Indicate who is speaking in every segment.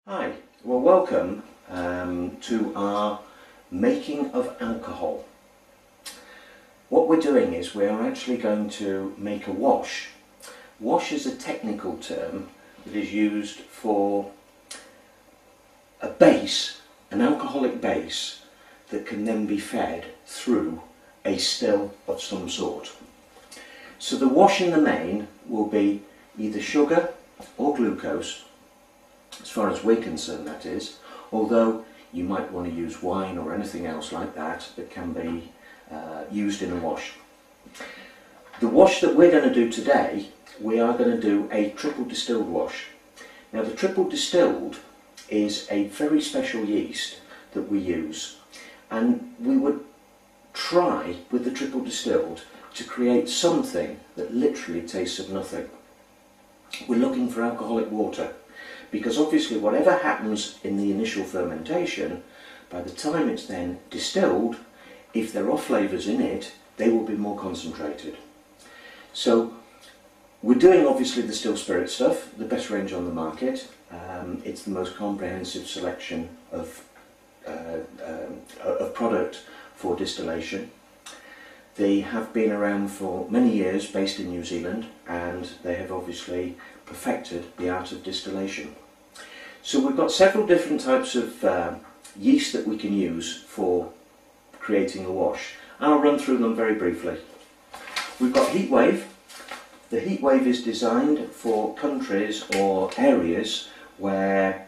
Speaker 1: Hi, well welcome to our making of alcohol. What we're doing is we are actually going to make a wash. Wash is a technical term that is used for a base, an alcoholic base that can then be fed through a still of some sort. So the wash in the main will be either sugar or glucose, as far as we're concerned that is, although you might want to use wine or anything else like that that can be used in a wash. The wash that we're going to do today, we are going to do a triple distilled wash. Now the triple distilled is a very special yeast that we use, and we would try with the triple distilled to create something that literally tastes of nothing. We're looking for alcoholic water, because obviously whatever happens in the initial fermentation, by the time it's then distilled, if there are flavours in it, they will be more concentrated. So we're doing obviously the still spirit stuff, the best range on the market. It's the most comprehensive selection of product for distillation. They have been around for many years, based in New Zealand, and they have obviously perfected the art of distillation. So we've got several different types of yeast that we can use for creating a wash. I'll run through them very briefly. We've got heat wave. The heat wave is designed for countries or areas where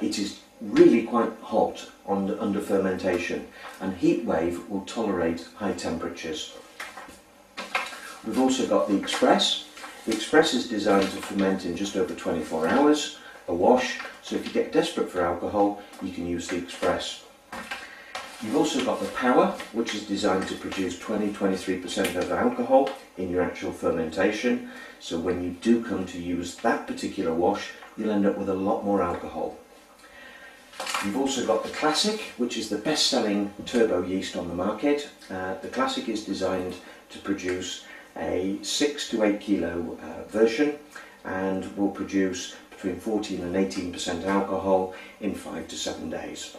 Speaker 1: it is really quite hot under fermentation, and heat wave will tolerate high temperatures. We've also got the express. The express is designed to ferment in just over 24 hours, a wash, so if you get desperate for alcohol you can use the express. You've also got the power, which is designed to produce 20-23% of alcohol in your actual fermentation, so when you do come to use that particular wash you'll end up with a lot more alcohol. You've also got the Classic, which is the best-selling turbo yeast on the market. The Classic is designed to produce a 6 to 8 kilo version and will produce between 14 and 18% alcohol in 5 to 7 days.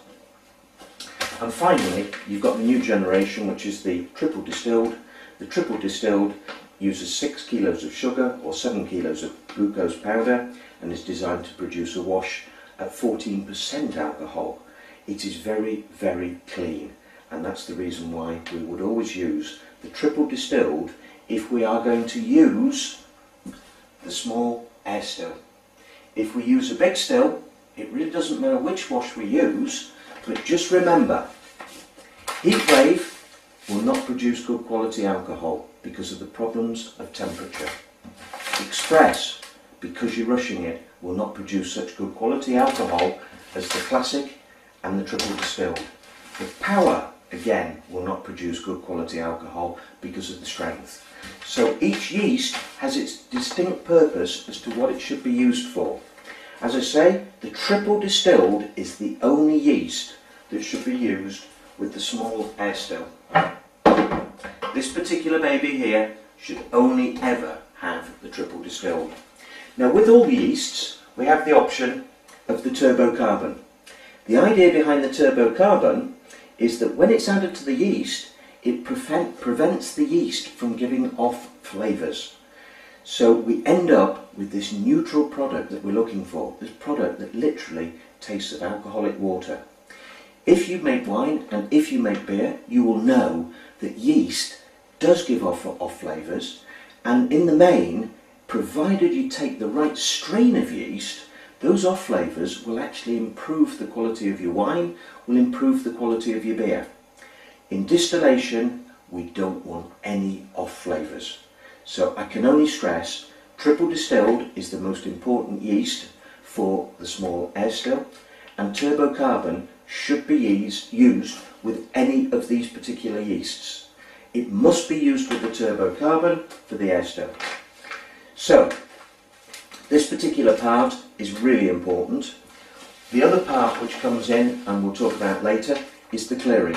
Speaker 1: And finally, you've got the new generation, which is the triple distilled. The triple distilled uses 6 kilos of sugar or 7 kilos of glucose powder and is designed to produce a wash at 14% alcohol. It is very, very clean, and that's the reason why we would always use the triple distilled if we are going to use the small air still. If we use a big still, it really doesn't matter which wash we use, but just remember, heat wave will not produce good quality alcohol because of the problems of temperature. Express, because you're rushing it, will not produce such good quality alcohol as the Classic and the triple distilled. The power, again, will not produce good quality alcohol because of the strength. So each yeast has its distinct purpose as to what it should be used for. As I say, the triple distilled is the only yeast that should be used with the small air still. This particular baby here should only ever have the triple distilled. Now with all yeasts we have the option of the turbocarbon. The idea behind the turbocarbon is that when it's added to the yeast it prevents the yeast from giving off flavours. So we end up with this neutral product that we're looking for, this product that literally tastes of alcoholic water. If you make wine and if you make beer, you will know that yeast does give off flavours, and in the main, provided you take the right strain of yeast, those off flavours will actually improve the quality of your wine, will improve the quality of your beer. In distillation, we don't want any off flavours. So I can only stress, triple distilled is the most important yeast for the small air still, and turbocarbon should be used with any of these particular yeasts. It must be used with the turbocarbon for the air still. So, this particular part is really important. The other part which comes in, and we'll talk about later, is the clearing.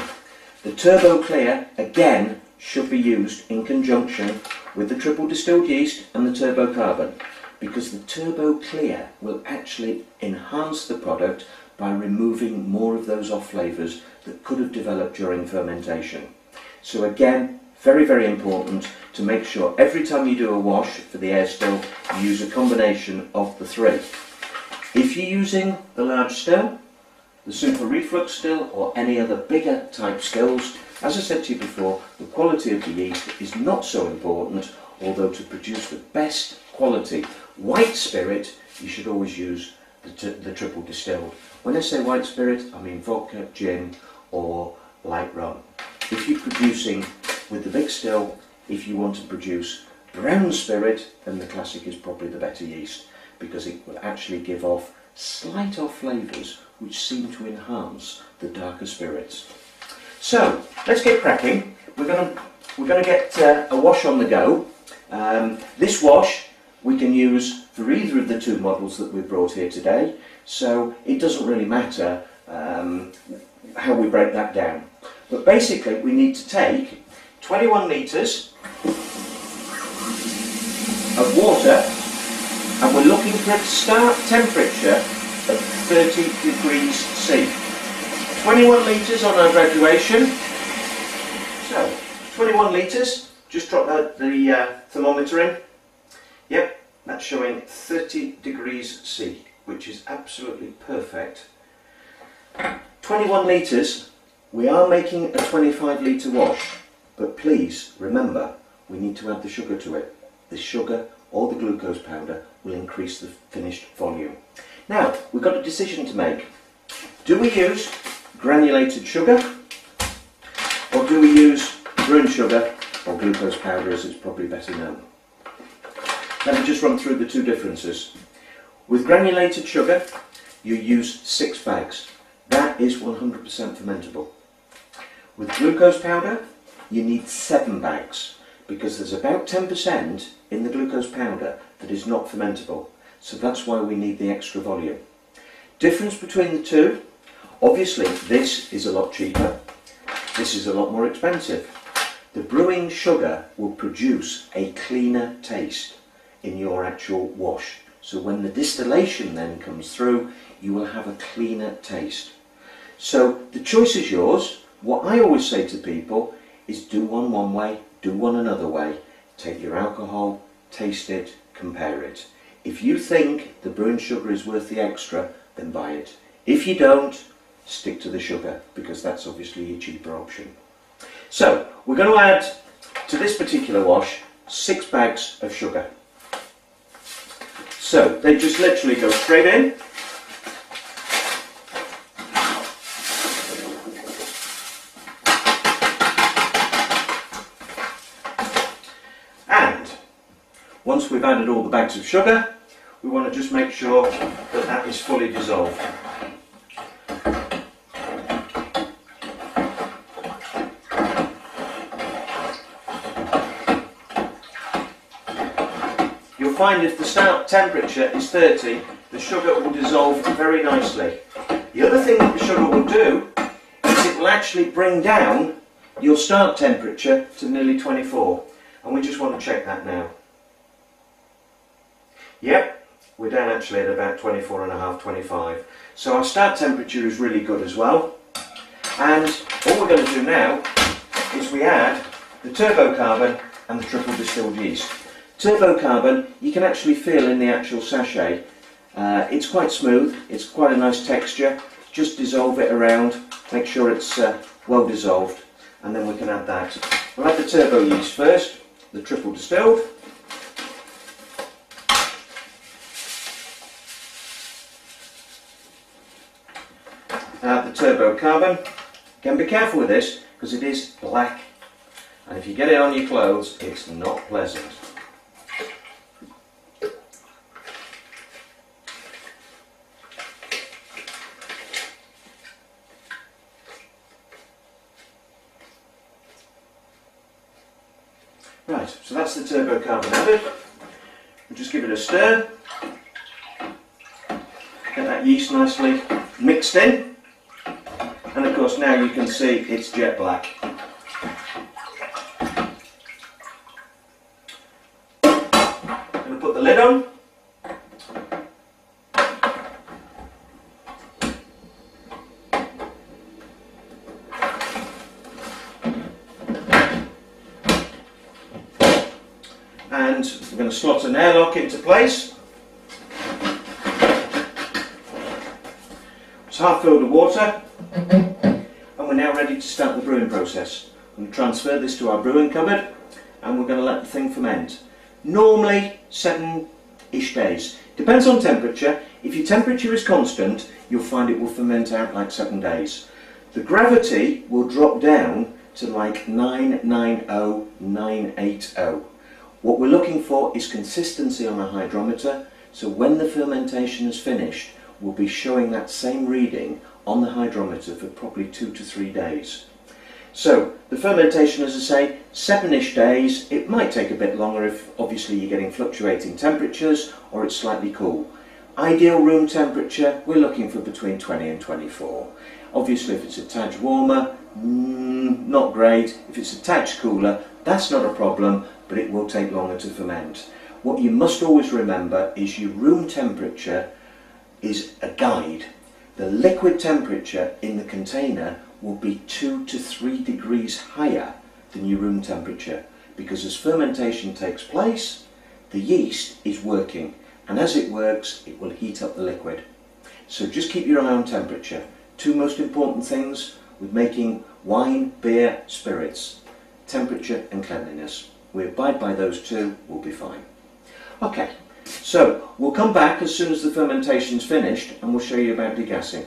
Speaker 1: The turbo clear, again, should be used in conjunction with the triple distilled yeast and the turbocarbon. because the Turbo Clear will actually enhance the product by removing more of those off flavours that could have developed during fermentation. So again, very, very important to make sure every time you do a wash for the air still, you use a combination of the three. If you're using the large still, the super reflux still, or any other bigger type stills, as I said to you before, the quality of the yeast is not so important, although to produce the best quality white spirit, you should always use the triple distilled. When I say white spirit, I mean vodka, gin, or light rum. If you're producing with the big still, if you want to produce brown spirit, then the classic is probably the better yeast, because it will actually give off slight off flavours which seem to enhance the darker spirits. So let's get cracking. We're going to get a wash on the go. This wash we can use for either of the two models that we've brought here today, so it doesn't really matter how we break that down. But basically we need to take 21 litres of water, and we're looking for a start temperature of 30 degrees C. 21 litres on our graduation. So 21 litres, just drop the thermometer in. Yep, that's showing 30 degrees C, which is absolutely perfect. 21 litres, we are making a 25 litre wash, but please remember we need to add the sugar to it. The sugar or the glucose powder will increase the finished volume. Now, we've got a decision to make. Do we use granulated sugar, or do we use brewing sugar, or glucose powder as it's probably better known? Let me just run through the two differences. With granulated sugar, you use 6 bags. That is 100% fermentable. With glucose powder, you need 7 bags, because there's about 10% in the glucose powder that is not fermentable. So that's why we need the extra volume. Difference between the two, obviously this is a lot cheaper, this is a lot more expensive. The brewing sugar will produce a cleaner taste in your actual wash. So when the distillation then comes through, you will have a cleaner taste. So the choice is yours. What I always say to people is do one way, do one another way. Take your alcohol, taste it, compare it. If you think the brewing sugar is worth the extra, then buy it. If you don't, stick to the sugar, because that's obviously a cheaper option. So we're going to add to this particular wash 6 bags of sugar. So they just literally go straight in. And once we've added all the bags of sugar, we want to just make sure that that is fully dissolved. You'll find if the start temperature is 30, the sugar will dissolve very nicely. The other thing that the sugar will do is it will actually bring down your start temperature to nearly 24. And we just want to check that now. Yep, we're down actually at about 24.5, 25. So our start temperature is really good as well. And all we're going to do now is we add the turbo carbon and the triple distilled yeast. Turbo carbon, you can actually feel in the actual sachet. It's quite smooth, it's quite a nice texture. Just dissolve it around, make sure it's well dissolved, and then we can add that. We'll add the turbo yeast first, the triple distilled. Add the turbo carbon. Again, be careful with this because it is black, and if you get it on your clothes, it's not pleasant. Right, so that's the turbo carbon added. We'll just give it a stir. Get that yeast nicely mixed in. And of course now you can see it's jet black. I'm going to put the lid on. slot an airlock into place. It's half filled with water, and we're now ready to start the brewing process. I'm going to transfer this to our brewing cupboard, and we're going to let the thing ferment. Normally 7-ish days. Depends on temperature. If your temperature is constant, you'll find it will ferment out like 7 days. The gravity will drop down to like 990, 980. What we're looking for is consistency on the hydrometer, so when the fermentation is finished, we'll be showing that same reading on the hydrometer for probably 2 to 3 days. So the fermentation, as I say, 7-ish days. It might take a bit longer if obviously you're getting fluctuating temperatures or it's slightly cool. Ideal room temperature, we're looking for between 20 and 24. Obviously if it's a tad warmer, not great. If it's a tad cooler, that's not a problem, but it will take longer to ferment. What you must always remember is your room temperature is a guide. The liquid temperature in the container will be 2 to 3 degrees higher than your room temperature, because as fermentation takes place, the yeast is working, and as it works, it will heat up the liquid. So just keep your eye on temperature. 2 most important things with making wine, beer, spirits: temperature and cleanliness. We abide by those 2, we'll be fine. Okay, so we'll come back as soon as the fermentation's finished and we'll show you about degassing.